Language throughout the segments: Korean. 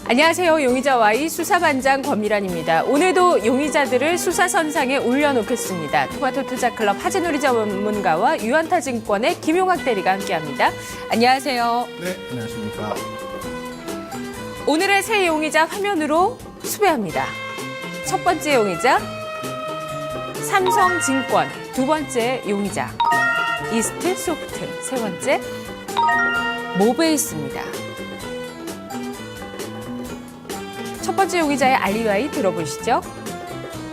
안녕하세요. 용의자 Y 수사반장 권미란입니다. 오늘도 용의자들을 수사선상에 올려놓겠습니다. 토마토 투자클럽 하재놀이 전문가와 유한타증권의 김용학 대리가 함께합니다. 안녕하세요. 네, 안녕하십니까. 오늘의 새 용의자 화면으로 수배합니다. 첫 번째 용의자 삼성증권, 두 번째 용의자 이스트소프트, 세 번째 모베이스입니다. 첫 번째 용의자의 알리바이 들어보시죠.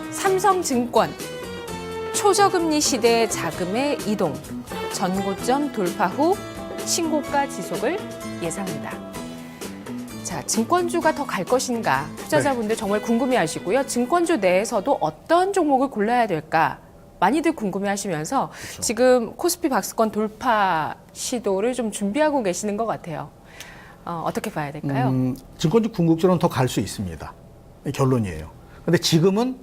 삼성증권, 초저금리 시대의 자금의 이동, 전고점 돌파 후 신고가 지속을 예상한다. 자, 증권주가 더 갈 것인가 투자자분들 정말 궁금해하시고요. 증권주 내에서도 어떤 종목을 골라야 될까 많이들 궁금해하시면서 그렇죠. 지금 코스피 박스권 돌파 시도를 좀 준비하고 계시는 것 같아요. 어떻게 봐야 될까요? 증권주 궁극적으로는 더 갈 수 있습니다. 결론이에요. 근데 지금은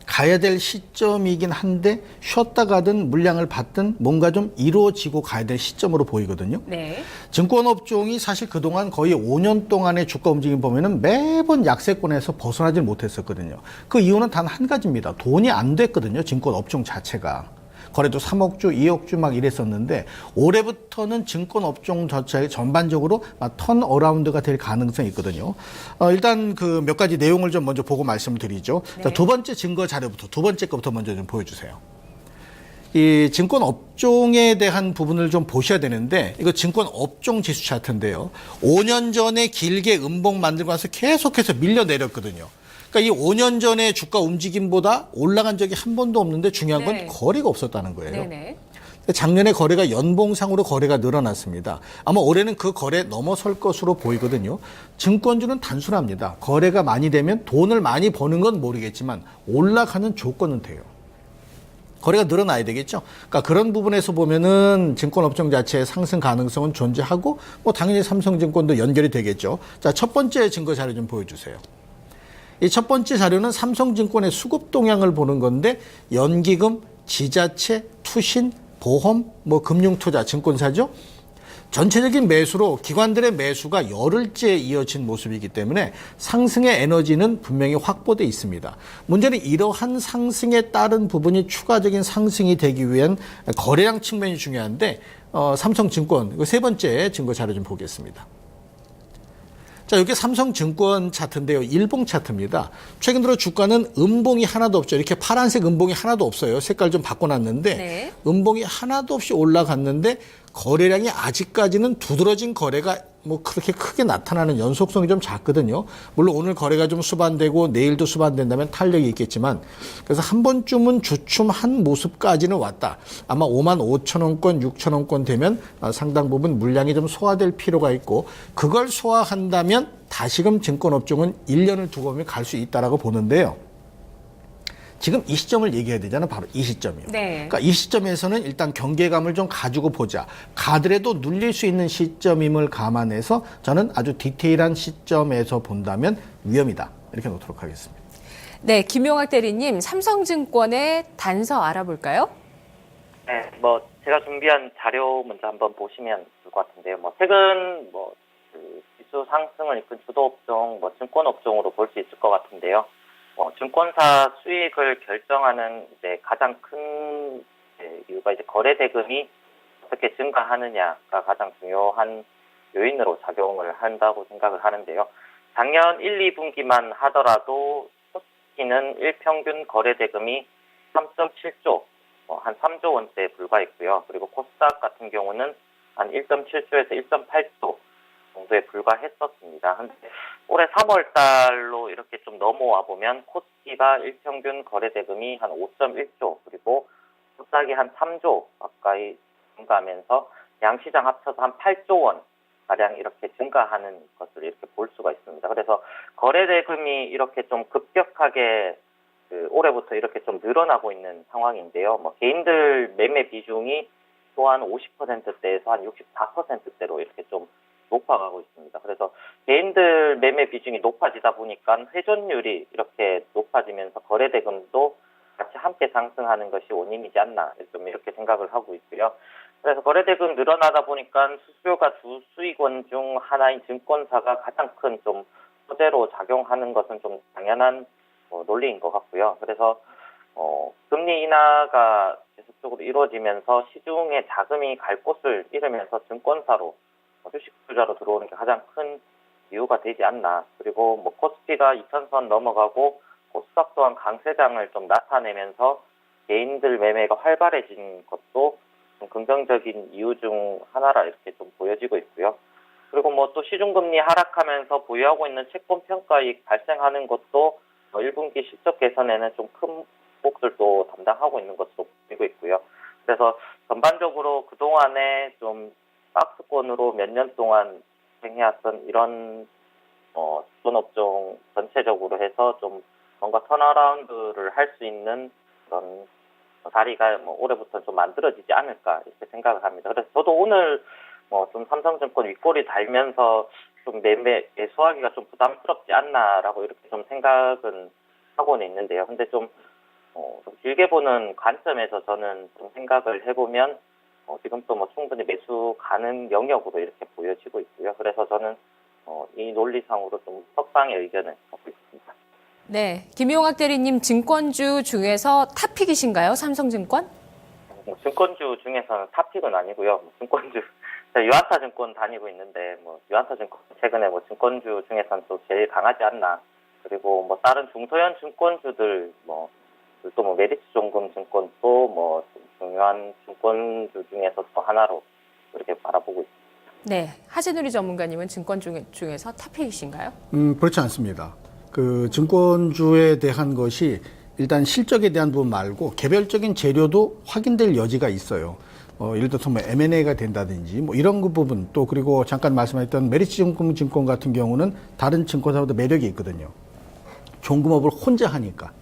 가야 될 시점이긴 한데 쉬었다 가든 물량을 받든 뭔가 좀 이루어지고 가야 될 시점으로 보이거든요. 네. 증권업종이 사실 그동안 거의 5년 동안의 주가 움직임 보면은 매번 약세권에서 벗어나질 못했었거든요. 그 이유는 단 한 가지입니다. 돈이 안 됐거든요. 증권업종 자체가. 거래도 3억 주, 2억 주 막 이랬었는데 올해부터는 증권업종 자체 전반적으로 턴어라운드가 될 가능성이 있거든요. 일단 그 몇 가지 내용을 좀 먼저 보고 말씀을 드리죠. 네. 자, 두 번째 증거 자료부터 두 번째 거부터 먼저 좀 보여주세요. 이 증권업종에 대한 부분을 좀 보셔야 되는데 이거 증권업종 지수 차트인데요. 5년 전에 길게 음봉 만들고 나서 계속해서 밀려 내렸거든요. 그러니까 이 5년 전의 주가 움직임보다 올라간 적이 한 번도 없는데 중요한 건 네. 거래가 없었다는 거예요. 네네. 작년에 거래가 연봉상으로 거래가 늘어났습니다. 아마 올해는 그 거래 넘어설 것으로 보이거든요. 증권주는 단순합니다. 거래가 많이 되면 돈을 많이 버는 건 모르겠지만 올라가는 조건은 돼요. 거래가 늘어나야 되겠죠. 그러니까 그런 부분에서 보면은 증권업종 자체의 상승 가능성은 존재하고 뭐 당연히 삼성증권도 연결이 되겠죠. 자, 첫 번째 증거 자료 좀 보여주세요. 이 첫 번째 자료는 삼성증권의 수급 동향을 보는 건데 연기금, 지자체, 투신, 보험, 뭐 금융투자, 증권사죠. 전체적인 매수로 기관들의 매수가 열흘째 이어진 모습이기 때문에 상승의 에너지는 분명히 확보돼 있습니다. 문제는 이러한 상승에 따른 부분이 추가적인 상승이 되기 위한 거래량 측면이 중요한데 삼성증권 이거 세 번째 증거 자료 좀 보겠습니다. 자, 이게 삼성증권 차트인데요. 일봉 차트입니다. 최근 들어 주가는 음봉이 하나도 없죠. 이렇게 파란색 음봉이 하나도 없어요. 색깔 좀 바꿔놨는데 네. 음봉이 하나도 없이 올라갔는데 거래량이 아직까지는 두드러진 거래가 뭐 그렇게 크게 나타나는 연속성이 좀 작거든요. 물론 오늘 거래가 좀 수반되고 내일도 수반된다면 탄력이 있겠지만 그래서 한 번쯤은 주춤한 모습까지는 왔다. 아마 55,000원권, 6,000원권 되면 상당 부분 물량이 좀 소화될 필요가 있고 그걸 소화한다면 다시금 증권업종은 1년을 두고 보면 갈 수 있다라고 보는데요. 지금 이 시점을 얘기해야 되잖아요. 바로 이 시점이요. 네. 그러니까 이 시점에서는 일단 경계감을 좀 가지고 보자. 가더라도 눌릴 수 있는 시점임을 감안해서 저는 아주 디테일한 시점에서 본다면 위험이다. 이렇게 놓도록 하겠습니다. 네, 김용학 대리님, 삼성증권의 단서 알아볼까요? 네, 뭐 제가 준비한 자료 먼저 한번 보시면 좋을 것 같은데요. 뭐 최근 그 지수 상승을 이끈 주도 업종, 증권 업종으로 볼 수 있을 것 같은데요. 증권사 수익을 결정하는 이제 가장 큰 이유가 이제 거래 대금이 어떻게 증가하느냐가 가장 중요한 요인으로 작용을 한다고 생각을 하는데요. 작년 1, 2분기만 하더라도 코스피는 일평균 거래 대금이 3.7조, 한 3조 원대에 불과했고요. 그리고 코스닥 같은 경우는 한 1.7조에서 1.8조 정도에 불과했었습니다. 근데 올해 3월 달로 이렇게 좀 넘어와 보면 코스피가 일평균 거래 대금이 한 5.1조 그리고 코스닥이 한 3조 가까이 증가하면서 양시장 합쳐서 한 8조 원 가량 이렇게 증가하는 것을 이렇게 볼 수가 있습니다. 그래서 거래 대금이 이렇게 좀 급격하게 올해부터 이렇게 좀 늘어나고 있는 상황인데요. 개인들 매매 비중이 또한 50%대에서 한 64%대로 이렇게 좀 높아가고 있습니다. 그래서 개인들 매매 비중이 높아지다 보니까 회전율이 이렇게 높아지면서 거래 대금도 같이 함께 상승하는 것이 원인이지 않나 좀 이렇게 생각을 하고 있고요. 그래서 거래 대금 늘어나다 보니까 수수료가 주 수익원 중 하나인 증권사가 가장 큰 좀 소재로 작용하는 것은 좀 당연한 논리인 것 같고요. 그래서 금리 인하가 계속적으로 이루어지면서 시중에 자금이 갈 곳을 잃으면서 증권사로 주식 투자로 들어오는 게 가장 큰 이유가 되지 않나. 그리고 코스피가 2,000선 넘어가고 코스닥 또한 강세장을 좀 나타내면서 개인들 매매가 활발해진 것도 좀 긍정적인 이유 중 하나라 이렇게 좀 보여지고 있고요. 그리고 또 시중금리 하락하면서 보유하고 있는 채권 평가이익 발생하는 것도 1분기 실적 개선에는 좀 큰 몫들도 담당하고 있는 것으로 보이고 있고요. 그래서 전반적으로 그동안에 좀 박스권으로 몇 년 동안 행해왔던 이런 증권업종 전체적으로 해서 좀 뭔가 턴어라운드를 할 수 있는 그런 자리가 올해부터 좀 만들어지지 않을까 이렇게 생각을 합니다. 그래서 저도 오늘 좀 삼성증권 윗골이 달면서 좀 매수하기가 좀 부담스럽지 않나라고 이렇게 좀 생각은 하고는 있는데요. 근데 좀 길게 보는 관점에서 저는 좀 생각을 해보면 지금 또 충분히 매수 가능 영역으로 이렇게 보여지고 있고요. 그래서 저는 이 논리상으로 좀 석방의 의견을 갖고 있습니다. 네, 김용학 대리님 증권주 중에서 탑픽이신가요? 삼성증권? 증권주 중에서는 탑픽은 아니고요. 증권주 유한타증권 다니고 있는데 유한타증권 최근에 증권주 중에서는 또 제일 강하지 않나. 그리고 다른 중소형 증권주들 또 메리츠종금증권 또 중요한 증권주 중에서 또 하나로 이렇게 바라보고 있습니다. 네, 하재누리 전문가님은 증권 중에서 탑픽이신가요? 그렇지 않습니다. 그 증권주에 대한 것이 일단 실적에 대한 부분 말고 개별적인 재료도 확인될 여지가 있어요. 예를 들어서 M&A가 된다든지 이런 그 부분 또 그리고 잠깐 말씀하셨던 메리츠증권 같은 경우는 다른 증권사보다 매력이 있거든요. 종금업을 혼자 하니까.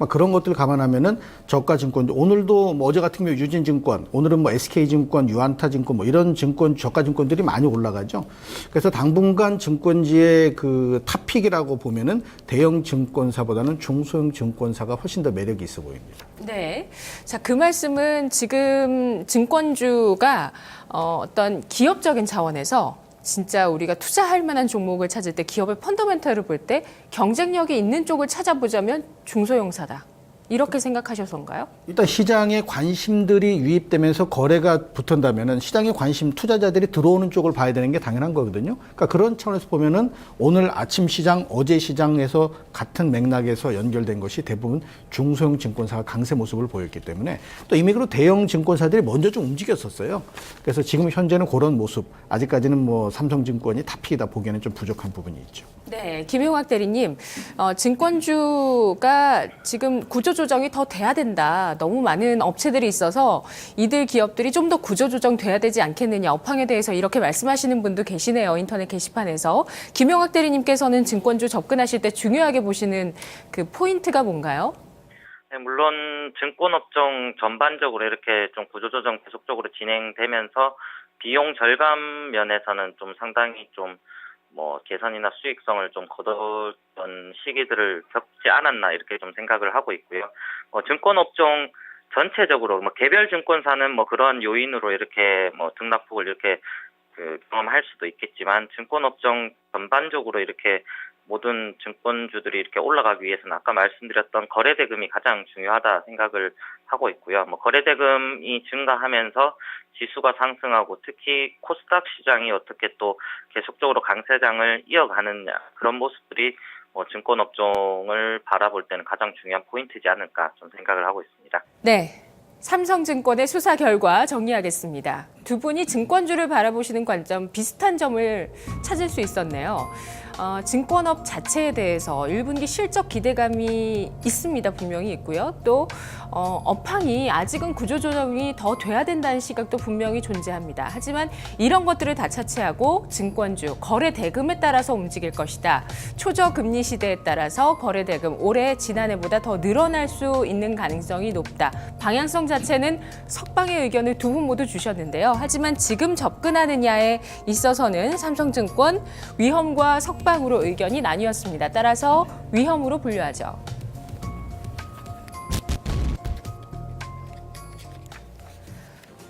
그런 것들 감안하면은 저가증권, 오늘도 어제 같은 경우 유진증권, 오늘은 SK증권, 유한타증권 이런 저가증권들이 많이 올라가죠. 그래서 당분간 증권지의 그 탑픽이라고 보면은 대형 증권사보다는 중소형 증권사가 훨씬 더 매력이 있어 보입니다. 네. 자, 그 말씀은 지금 증권주가 어떤 기업적인 차원에서 진짜 우리가 투자할 만한 종목을 찾을 때 기업의 펀더멘털을 볼 때 경쟁력이 있는 쪽을 찾아보자면 중소형사다. 이렇게 생각하셔서인가요? 일단 시장에 관심들이 유입되면서 거래가 붙은다면은 시장에 관심 투자자들이 들어오는 쪽을 봐야 되는 게 당연한 거거든요. 그러니까 그런 차원에서 보면은 오늘 아침 시장, 어제 시장에서 같은 맥락에서 연결된 것이 대부분 중소형 증권사가 강세 모습을 보였기 때문에 또 이미 그리고 대형 증권사들이 먼저 좀 움직였었어요. 그래서 지금 현재는 그런 모습, 아직까지는 삼성증권이 탑픽이다 보기에는 좀 부족한 부분이 있죠. 네, 김용학 대리님, 증권주가 지금 구조조정이 더 돼야 된다. 너무 많은 업체들이 있어서 이들 기업들이 좀 더 구조조정 돼야 되지 않겠느냐. 업황에 대해서 이렇게 말씀하시는 분도 계시네요. 인터넷 게시판에서. 김용학 대리님께서는 증권주 접근하실 때 중요하게 보시는 그 포인트가 뭔가요? 네, 물론 증권업종 전반적으로 이렇게 좀 구조조정 계속적으로 진행되면서 비용 절감 면에서는 좀 상당히 좀 개선이나 수익성을 좀 거뒀던 시기들을 겪지 않았나 이렇게 좀 생각을 하고 있고요. 증권업종 전체적으로 개별 증권사는 그런 요인으로 이렇게 등락폭을 이렇게 경험할 수도 있겠지만 증권업종 전반적으로 이렇게 모든 증권주들이 이렇게 올라가기 위해서는 아까 말씀드렸던 거래대금이 가장 중요하다 생각을 하고 있고요. 거래대금이 증가하면서 지수가 상승하고 특히 코스닥 시장이 어떻게 또 계속적으로 강세장을 이어가느냐 그런 모습들이 증권업종을 바라볼 때는 가장 중요한 포인트지 않을까 좀 생각을 하고 있습니다. 네. 삼성증권의 수사 결과 정리하겠습니다. 두 분이 증권주를 바라보시는 관점 비슷한 점을 찾을 수 있었네요. 증권업 자체에 대해서 1분기 실적 기대감이 있습니다. 분명히 있고요. 또 업황이 아직은 구조조정이 더 돼야 된다는 시각도 분명히 존재합니다. 하지만 이런 것들을 다 차치하고 증권주, 거래 대금에 따라서 움직일 것이다. 초저금리 시대에 따라서 거래 대금 올해 지난해보다 더 늘어날 수 있는 가능성이 높다. 방향성 자체는 석방의 의견을 두 분 모두 주셨는데요. 하지만 지금 접근하느냐에 있어서는 삼성증권 위험과 석방으로 의견이 나뉘었습니다. 따라서 위험으로 분류하죠.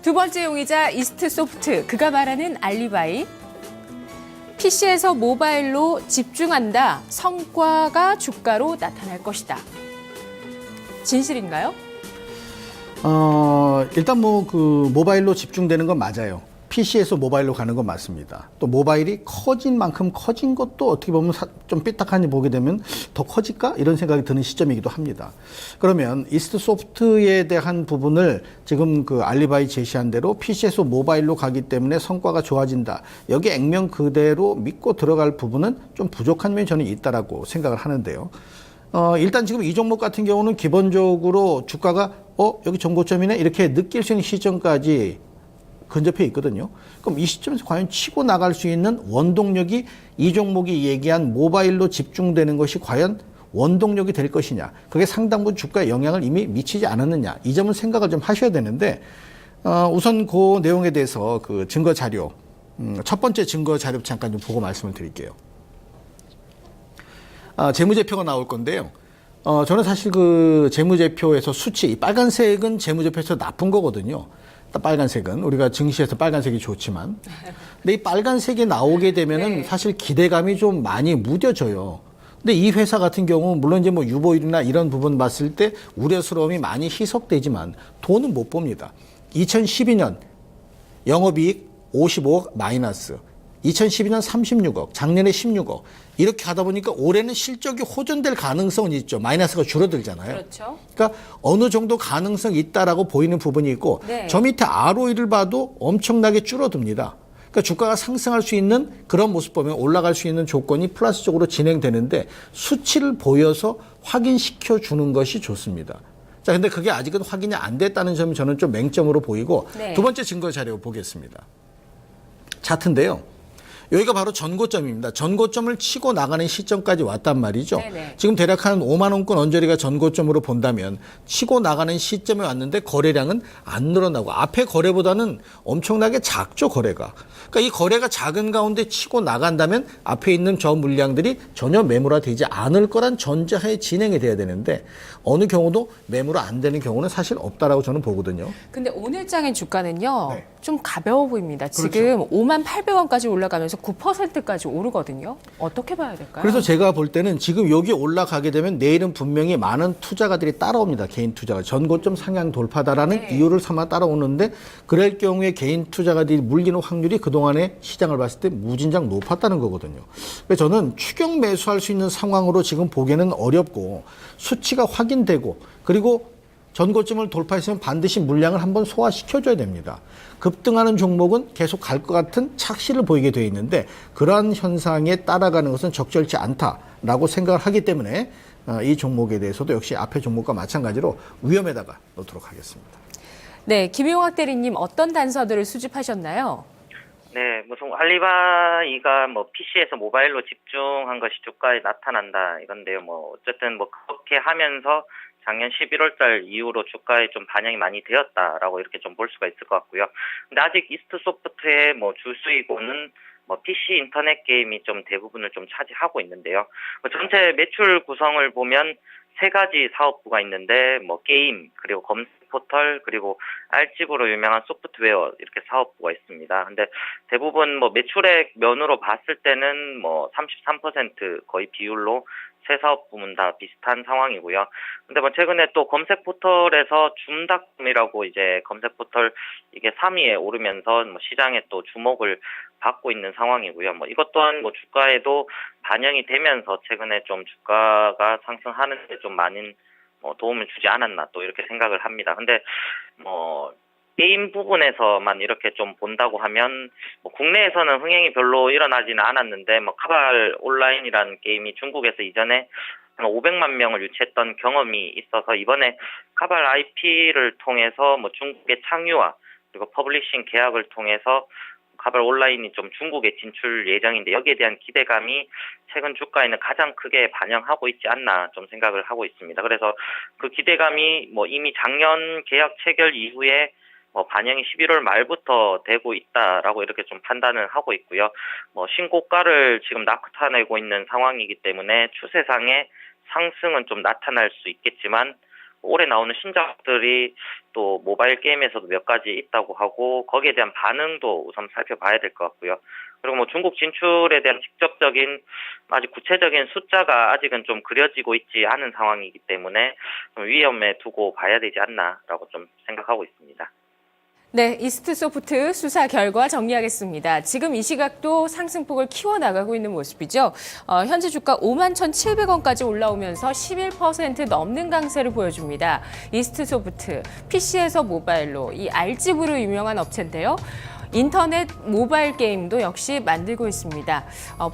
두 번째 용의자 이스트소프트, 그가 말하는 알리바이. PC에서 모바일로 집중한다. 성과가 주가로 나타날 것이다. 진실인가요? 일단 뭐 그 모바일로 집중되는 건 맞아요. PC에서 모바일로 가는 건 맞습니다. 또 모바일이 커진 만큼 커진 것도 어떻게 보면 좀 삐딱하니 보게 되면 더 커질까? 이런 생각이 드는 시점이기도 합니다. 그러면 이스트 소프트에 대한 부분을 지금 그 알리바이 제시한 대로 PC에서 모바일로 가기 때문에 성과가 좋아진다. 여기 액면 그대로 믿고 들어갈 부분은 좀 부족한 면이 저는 있다라고 생각을 하는데요. 일단 지금 이 종목 같은 경우는 기본적으로 주가가 여기 정고점이네 이렇게 느낄 수 있는 시점까지 근접해 있거든요. 그럼 이 시점에서 과연 치고 나갈 수 있는 원동력이 이 종목이 얘기한 모바일로 집중되는 것이 과연 원동력이 될 것이냐. 그게 상당 부분 주가에 영향을 이미 미치지 않았느냐. 이 점은 생각을 좀 하셔야 되는데 우선 그 내용에 대해서 그 증거 자료 첫 번째 증거 자료 잠깐 좀 보고 말씀을 드릴게요. 재무제표가 나올 건데요. 저는 사실 그 재무제표에서 수치, 이 빨간색은 재무제표에서 나쁜 거거든요. 빨간색은 우리가 증시에서 빨간색이 좋지만, 근데 이 빨간색이 나오게 되면은 네. 사실 기대감이 좀 많이 무뎌져요. 근데 이 회사 같은 경우 물론 이제 뭐 유보율이나 이런 부분 봤을 때 우려스러움이 많이 희석되지만 돈은 못 봅니다. 2012년 영업이익 55억 마이너스. 2012년 36억, 작년에 16억. 이렇게 가다 보니까 올해는 실적이 호전될 가능성은 있죠. 마이너스가 줄어들잖아요. 그렇죠. 그러니까 어느 정도 가능성이 있다라고 보이는 부분이 있고 네. 저 밑에 ROE를 봐도 엄청나게 줄어듭니다. 그러니까 주가가 상승할 수 있는 그런 모습 보면 올라갈 수 있는 조건이 플러스적으로 진행되는데 수치를 보여서 확인시켜 주는 것이 좋습니다. 자, 근데 그게 아직은 확인이 안 됐다는 점이 저는 좀 맹점으로 보이고 네. 두 번째 증거 자료 보겠습니다. 차트인데요. 여기가 바로 전고점입니다. 전고점을 치고 나가는 시점까지 왔단 말이죠. 네네. 지금 대략 한 5만 원권 언저리가 전고점으로 본다면 치고 나가는 시점에 왔는데 거래량은 안 늘어나고 앞에 거래보다는 엄청나게 작죠, 거래가. 그러니까 이 거래가 작은 가운데 치고 나간다면 앞에 있는 저 물량들이 전혀 매물화되지 않을 거란 전제하에 진행이 돼야 되는데 어느 경우도 매물화 안 되는 경우는 사실 없다라고 저는 보거든요. 근데 오늘 장의 주가는요. 네. 좀 가벼워 보입니다. 지금 58,800원까지 올라가면서 9%까지 오르거든요. 어떻게 봐야 될까요? 그래서 제가 볼 때는 지금 여기 올라가게 되면 내일은 분명히 많은 투자가들이 따라옵니다. 개인 투자가. 전고점 상향 돌파다라는 네. 이유를 삼아 따라오는데 그럴 경우에 개인 투자가들이 물리는 확률이 그동안의 시장을 봤을 때 무진장 높았다는 거거든요. 그래서 저는 추격 매수할 수 있는 상황으로 지금 보기에는 어렵고 수치가 확인되고 그리고 전고점을 돌파했으면 반드시 물량을 한번 소화시켜줘야 됩니다. 급등하는 종목은 계속 갈 것 같은 착시를 보이게 되어 있는데 그러한 현상에 따라가는 것은 적절치 않다라고 생각을 하기 때문에 이 종목에 대해서도 역시 앞의 종목과 마찬가지로 위험에다가 놓도록 하겠습니다. 네, 김용학 대리님 어떤 단서들을 수집하셨나요? 네, 무슨 알리바이가 뭐 PC에서 모바일로 집중한 것이 주가에 나타난다 이건데요. 뭐 어쨌든 뭐 그렇게 하면서 작년 11월 달 이후로 주가에 좀 반영이 많이 되었다라고 이렇게 좀 볼 수가 있을 것 같고요. 근데 아직 이스트 소프트의 뭐 주수이고는 뭐 PC 인터넷 게임이 좀 대부분을 좀 차지하고 있는데요. 전체 매출 구성을 보면 세 가지 사업부가 있는데 뭐 게임 그리고 검색 포털 그리고 알집으로 유명한 소프트웨어 이렇게 사업부가 있습니다. 근데 대부분 뭐 매출액 면으로 봤을 때는 뭐 33% 거의 비율로 세 사업 부문 다 비슷한 상황이고요. 근데 뭐 최근에 또 검색 포털에서 줌닷컴이라고 이제 검색 포털 이게 3위에 오르면서 뭐 시장에 또 주목을 받고 있는 상황이고요. 뭐 이것 또한 뭐 주가에도 반영이 되면서 최근에 좀 주가가 상승하는 데 좀 많은 도움을 주지 않았나 또 이렇게 생각을 합니다. 근데 뭐 게임 부분에서만 이렇게 좀 본다고 하면 뭐 국내에서는 흥행이 별로 일어나지는 않았는데 뭐 카발 온라인이라는 게임이 중국에서 이전에 한 500만 명을 유치했던 경험이 있어서 이번에 카발 IP를 통해서 뭐 중국의 창유화 그리고 퍼블리싱 계약을 통해서 카발 온라인이 좀 중국에 진출 예정인데 여기에 대한 기대감이 최근 주가에는 가장 크게 반영하고 있지 않나 좀 생각을 하고 있습니다. 그래서 그 기대감이 뭐 이미 작년 계약 체결 이후에 뭐 반영이 11월 말부터 되고 있다라고 이렇게 좀 판단을 하고 있고요. 뭐 신고가를 지금 나타내고 있는 상황이기 때문에 추세상의 상승은 좀 나타날 수 있겠지만 올해 나오는 신작들이 또 모바일 게임에서도 몇 가지 있다고 하고 거기에 대한 반응도 우선 살펴봐야 될 것 같고요. 그리고 뭐 중국 진출에 대한 직접적인 아직 구체적인 숫자가 아직은 좀 그려지고 있지 않은 상황이기 때문에 좀 위험에 두고 봐야 되지 않나라고 좀 생각하고 있습니다. 네, 이스트소프트 수사 결과 정리하겠습니다. 지금 이 시각도 상승폭을 키워나가고 있는 모습이죠. 현재 주가 51,700원까지 올라오면서 11% 넘는 강세를 보여줍니다. 이스트소프트, PC에서 모바일로 이 알집으로 유명한 업체인데요. 인터넷 모바일 게임도 역시 만들고 있습니다.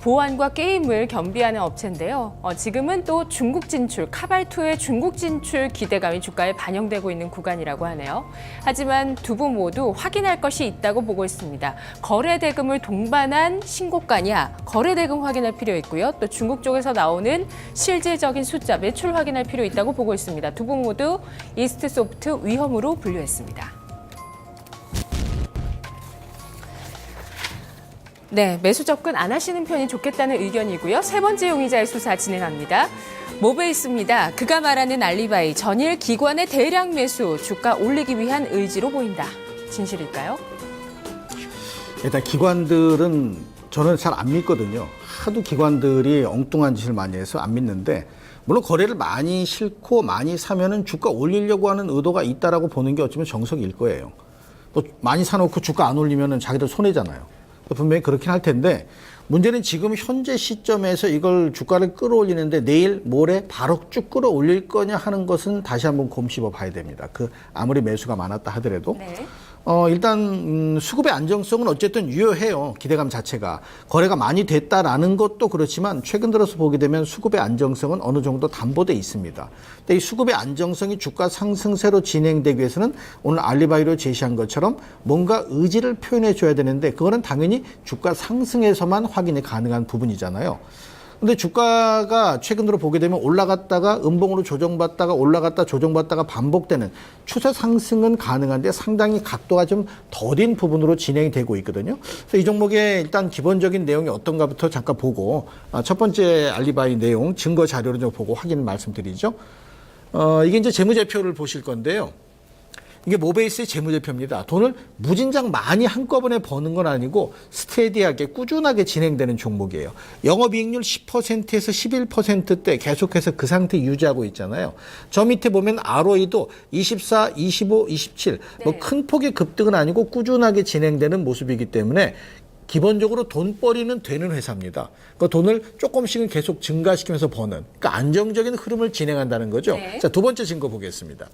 보안과 게임을 겸비하는 업체인데요. 지금은 또 중국 진출, 카발투의 중국 진출 기대감이 주가에 반영되고 있는 구간이라고 하네요. 하지만 두 분 모두 확인할 것이 있다고 보고 있습니다. 거래 대금을 동반한 신고가냐, 거래 대금 확인할 필요 있고요. 또 중국 쪽에서 나오는 실질적인 숫자, 매출 확인할 필요 있다고 보고 있습니다. 두 분 모두 이스트소프트 위험으로 분류했습니다. 네, 매수 접근 안 하시는 편이 좋겠다는 의견이고요. 세 번째 용의자의 수사 진행합니다. 모베이스입니다. 그가 말하는 알리바이, 전일 기관의 대량 매수, 주가 올리기 위한 의지로 보인다. 진실일까요? 일단 기관들은 저는 잘 안 믿거든요. 하도 기관들이 엉뚱한 짓을 많이 해서 안 믿는데, 물론 거래를 많이 싫고 많이 사면은 주가 올리려고 하는 의도가 있다라고 보는 게 어쩌면 정석일 거예요. 또 많이 사놓고 주가 안 올리면은 자기들 손해잖아요. 분명히 그렇긴 할 텐데, 문제는 지금 현재 시점에서 이걸 주가를 끌어올리는데 내일 모레 바로 쭉 끌어올릴 거냐 하는 것은 다시 한번 곰씹어 봐야 됩니다. 아무리 매수가 많았다 하더라도. 네. 일단 수급의 안정성은 어쨌든 유효해요. 기대감 자체가. 거래가 많이 됐다라는 것도 그렇지만 최근 들어서 보게 되면 수급의 안정성은 어느 정도 담보돼 있습니다. 근데 이 수급의 안정성이 주가 상승세로 진행되기 위해서는 오늘 알리바이로 제시한 것처럼 뭔가 의지를 표현해 줘야 되는데, 그거는 당연히 주가 상승에서만 확인이 가능한 부분이잖아요. 근데 주가가 최근 들어 보게 되면 올라갔다가 음봉으로 조정받다가 올라갔다 조정받다가 반복되는 추세 상승은 가능한데 상당히 각도가 좀 더딘 부분으로 진행이 되고 있거든요. 그래서 이 종목의 일단 기본적인 내용이 어떤가부터 잠깐 보고, 첫 번째 알리바이 내용 증거 자료를 좀 보고 확인 말씀드리죠. 이게 이제 재무제표를 보실 건데요. 이게 모베이스의 재무제표입니다. 돈을 무진장 많이 한꺼번에 버는 건 아니고 스테디하게 꾸준하게 진행되는 종목이에요. 영업이익률 10%에서 11%대 계속해서 그 상태 유지하고 있잖아요. 저 밑에 보면 ROE도 24, 25, 27. 뭐 큰 폭의 급등은 아니고 꾸준하게 진행되는 모습이기 때문에 기본적으로 돈벌이는 되는 회사입니다. 그 돈을 조금씩은 계속 증가시키면서 버는, 그러니까 안정적인 흐름을 진행한다는 거죠. 네. 자, 두 번째 증거 보겠습니다.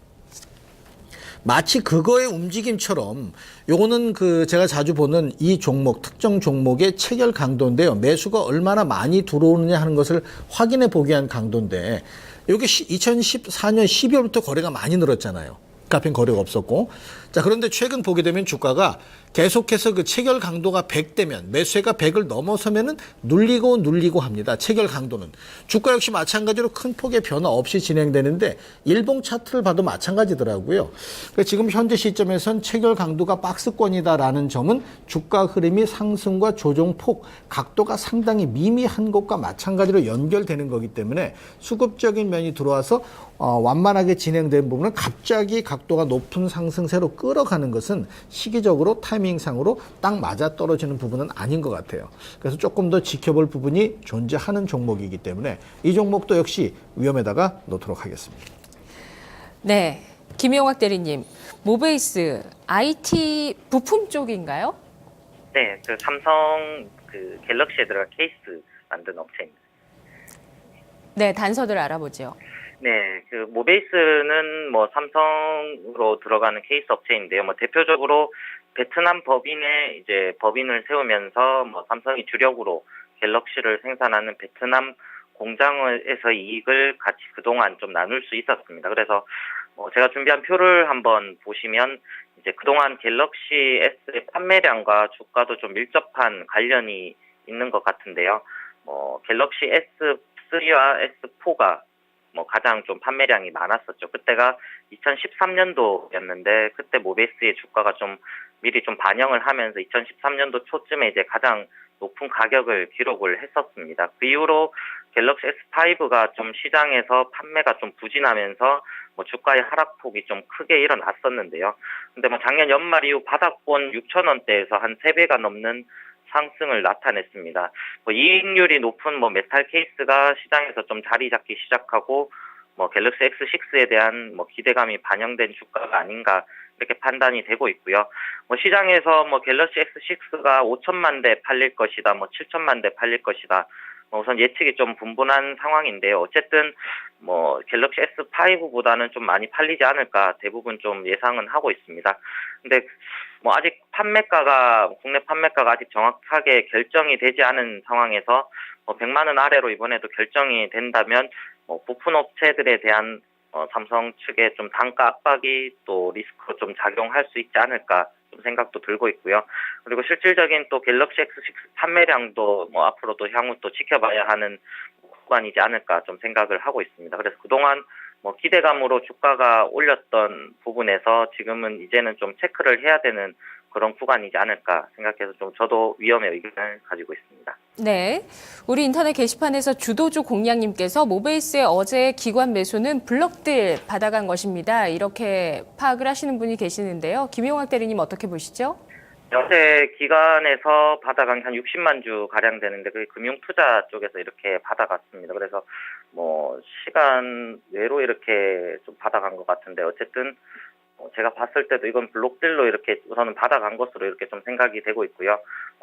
마치 그거의 움직임처럼 요거는 제가 자주 보는 이 종목, 특정 종목의 체결 강도인데요. 매수가 얼마나 많이 들어오느냐 하는 것을 확인해 보기 위한 강도인데, 여기 2014년 12월부터 거래가 많이 늘었잖아요. 그 앞엔 거래가 없었고. 자, 그런데 최근 보게 되면 주가가 계속해서 그 체결 강도가 100대면, 매수세가 100을 넘어서면은 눌리고 합니다. 체결 강도는. 주가 역시 마찬가지로 큰 폭의 변화 없이 진행되는데 일봉 차트를 봐도 마찬가지더라고요. 그러니까 지금 현재 시점에선 체결 강도가 박스권이다라는 점은 주가 흐름이 상승과 조정폭, 각도가 상당히 미미한 것과 마찬가지로 연결되는 거기 때문에 수급적인 면이 들어와서 완만하게 진행된 부분은 갑자기 각도가 높은 상승세로 끌어가는 것은 시기적으로 타이밍상으로 딱 맞아 떨어지는 부분은 아닌 것 같아요. 그래서 조금 더 지켜볼 부분이 존재하는 종목이기 때문에 이 종목도 역시 위험에다가 놓도록 하겠습니다. 네, 김용학 대리님, 모베이스 IT 부품 쪽인가요? 네, 삼성 갤럭시에 들어간 케이스 만든 업체입니다. 네, 단서들 알아보죠. 네, 모베이스는 뭐 삼성으로 들어가는 케이스 업체인데요. 뭐 대표적으로 베트남 법인을 세우면서 뭐 삼성이 주력으로 갤럭시를 생산하는 베트남 공장에서 이익을 같이 그동안 좀 나눌 수 있었습니다. 그래서 제가 준비한 표를 한번 보시면 이제 그동안 갤럭시 S의 판매량과 주가도 좀 밀접한 관련이 있는 것 같은데요. 갤럭시 S3와 S4가 가장 좀 판매량이 많았었죠. 그때가 2013년도였는데 그때 모베이스의 주가가 좀 미리 좀 반영을 하면서 2013년도 초쯤에 이제 가장 높은 가격을 기록을 했었습니다. 그 이후로 갤럭시 S5가 좀 시장에서 판매가 좀 부진하면서 뭐 주가의 하락폭이 좀 크게 일어났었는데요. 근데 뭐 작년 연말 이후 바닥권 6,000원대에서 한 3배가 넘는 상승을 나타냈습니다. 뭐 이익률이 높은 뭐 메탈 케이스가 시장에서 좀 자리 잡기 시작하고 뭐 갤럭시 X6에 대한 뭐 기대감이 반영된 주가가 아닌가 이렇게 판단이 되고 있고요. 뭐 시장에서 뭐 갤럭시 X6가 5천만 대 팔릴 것이다, 뭐 7천만 대 팔릴 것이다. 우선 예측이 좀 분분한 상황인데요. 어쨌든 뭐 갤럭시 S5보다는 좀 많이 팔리지 않을까 대부분 좀 예상은 하고 있습니다. 근데 뭐 아직 국내 판매가가 아직 정확하게 결정이 되지 않은 상황에서 뭐 100만 원 아래로 이번에도 결정이 된다면 뭐 부품 업체들에 대한 삼성 측의 좀 단가 압박이 또 리스크로 좀 작용할 수 있지 않을까 좀 생각도 들고 있고요. 그리고 실질적인 또 갤럭시 X6 판매량도 뭐 앞으로도 향후 또 지켜봐야 하는 구간이지 않을까 좀 생각을 하고 있습니다. 그래서 그동안 뭐 기대감으로 주가가 올렸던 부분에서 지금은 이제는 좀 체크를 해야 되는 그런 구간이지 않을까 생각해서 좀 저도 위험의 의견을 가지고 있습니다. 네, 우리 인터넷 게시판에서 주도주 공략님께서 모베이스의 어제 기관 매수는 블록딜 받아간 것입니다. 이렇게 파악을 하시는 분이 계시는데요. 김용학 대리님 어떻게 보시죠? 어제 기관에서 받아간 게 한 60만 주 가량 되는데 그게 금융투자 쪽에서 이렇게 받아갔습니다. 그래서 뭐 시간 외로 이렇게 좀 받아간 것 같은데 어쨌든 제가 봤을 때도 이건 블록딜로 이렇게 우선은 받아간 것으로 이렇게 좀 생각이 되고 있고요.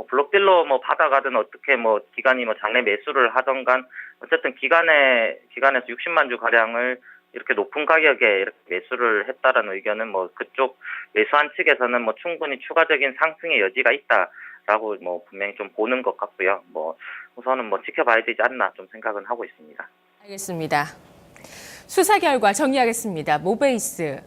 블록딜로 뭐 받아가든 어떻게 뭐 기관이 뭐 장내 매수를 하던간 어쨌든 기관에서 60만 주 가량을 이렇게 높은 가격에 이렇게 매수를 했다라는 의견은 뭐 그쪽 매수한 측에서는 뭐 충분히 추가적인 상승의 여지가 있다라고 뭐 분명히 좀 보는 것 같고요. 뭐 우선은 뭐 지켜봐야 되지 않나 좀 생각은 하고 있습니다. 알겠습니다. 수사 결과 정리하겠습니다. 모베이스.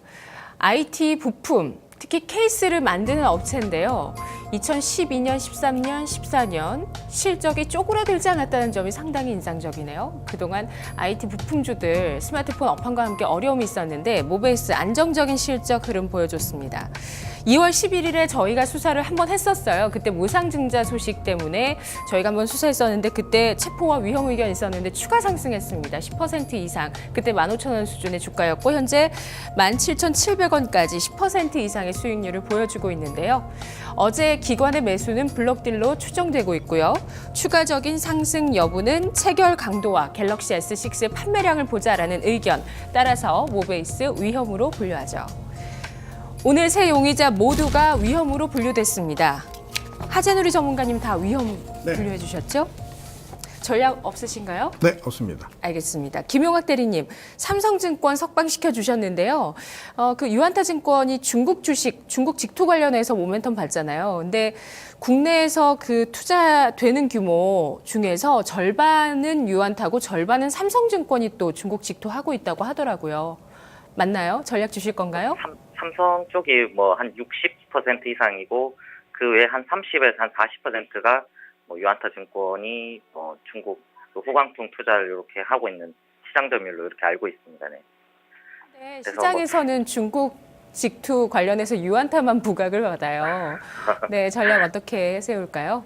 IT 부품, 특히 케이스를 만드는 업체인데요. 2012년, 13년, 14년 실적이 쪼그라들지 않았다는 점이 상당히 인상적이네요. 그동안 IT 부품주들 스마트폰 업황과 함께 어려움이 있었는데 모베이스 안정적인 실적 흐름 보여줬습니다. 2월 11일에 저희가 수사를 한번 했었어요. 그때 무상증자 소식 때문에 저희가 한번 수사했었는데 그때 체포와 위험 의견이 있었는데 추가 상승했습니다. 10% 이상. 그때 15,000원 수준의 주가였고 현재 17,700원까지 10% 이상의 수익률을 보여주고 있는데요. 어제 기관의 매수는 블록딜로 추정되고 있고요. 추가적인 상승 여부는 체결 강도와 갤럭시 S6 판매량을 보자라는 의견. 따라서 모베이스 위험으로 분류하죠. 오늘 세 용의자 모두가 위험으로 분류됐습니다. 하재누리 전문가님 다 위험 분류해 주셨죠? 전략 없으신가요? 네, 없습니다. 알겠습니다. 김용학 대리님, 삼성증권 석방시켜 주셨는데요. 그 유한타증권이 중국 주식, 중국 직투 관련해서 모멘텀 봤잖아요. 근데 국내에서 그 투자되는 규모 중에서 절반은 유한타고 절반은 삼성증권이 또 중국 직투하고 있다고 하더라고요. 맞나요? 전략 주실 건가요? 삼성 쪽이 뭐 한 60% 이상이고 그 외 한 30에서 한 40%가 뭐 유한타증권이 중국 호강풍 투자를 이렇게 하고 있는 시장 점유율로 이렇게 알고 있습니다. 네. 네, 시장에서는 중국 직투 관련해서 유한타만 부각을 받아요. 네, 전략 어떻게 세울까요?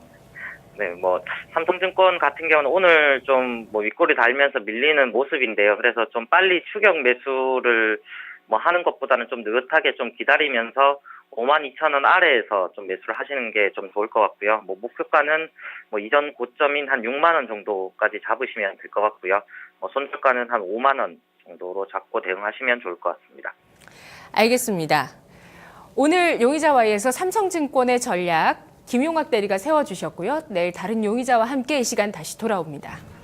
네, 뭐 삼성증권 같은 경우는 오늘 좀 뭐 윗골이 달면서 밀리는 모습인데요. 그래서 좀 빨리 추격 매수를 뭐 하는 것보다는 좀 느긋하게 좀 기다리면서 52,000원 아래에서 좀 매수를 하시는 게 좀 좋을 것 같고요. 뭐 목표가는 뭐 이전 고점인 한 6만 원 정도까지 잡으시면 될 것 같고요. 손절가는 한 5만 원 정도로 잡고 대응하시면 좋을 것 같습니다. 알겠습니다. 오늘 용의자와이에서 삼성증권의 전략 김용학 대리가 세워주셨고요. 내일 다른 용의자와 함께 이 시간 다시 돌아옵니다.